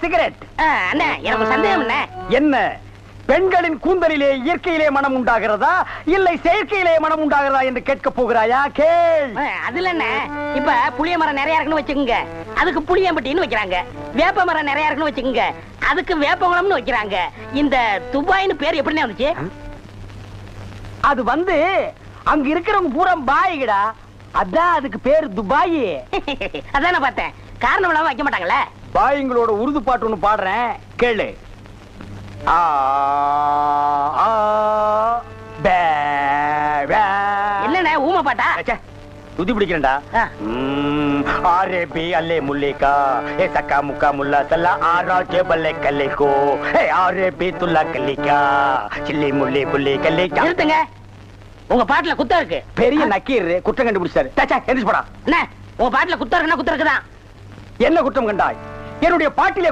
Cigarette. அண்ணா எனக்கு சந்தேகம் என்ன? என்ன பெண்களின் கூந்தலிலே இயற்கையிலே மனம் உண்டாகிறதா இல்லை செயற்கையிலே மனம் உண்டாகிறதா என்று கேட்க போகிறாயா? கேள். அதுல என்ன, இப்ப புளிய மரம் நிறைய இருக்குன்னு வச்சுக்கோங்க, அதுக்கு புளியம்பட்டின்னு வைக்கிறாங்க. வேப்ப மரம் நிறைய இருக்குன்னு வச்சுக்கோங்க, அதுக்கு வேப்பங்குளம்னு வைக்கிறாங்க. இந்த துபாய்னு பேர் எப்படின்னு வந்துச்சு? அது வந்து அங்க இருக்கிறவங்க பூரா பாய்கடா, அதான் அதுக்கு பேர் துபாய். அதான் பார்த்தேன், காரணம் இல்லாம வைக்க மாட்டாங்கல்ல. பாய்ங்களோட உருது பாட்டு ஒண்ணு பாடுறேன், கேளு. என்னண்ணே ஊமை பாட்டா? துதி பிடிக்கிறேன்டா. ஆரே பி அல்லே முல்லேகா ஏ சக்கா முக்கா முல்லா சல்லா ஆரா ஜெபல்லே கல்லேகோ ஏ ஆரே பி துல்லா கல்லிகா சில்லி முல்லி புல்லி கல்லிகா. நிறுத்துங்க, உங்க பாட்டுல குத்தம் இருக்கு. பெரிய நக்கீர் குற்றம் கண்டுபிடிச்சாரு. எந்திரிச்சு போடா. என்ன உங்க பாட்டுல குத்தம் இருக்குன்னா குத்தம் இருக்குதான். என்ன குற்றம் கண்டாய்? என்னுடைய பாட்டிலே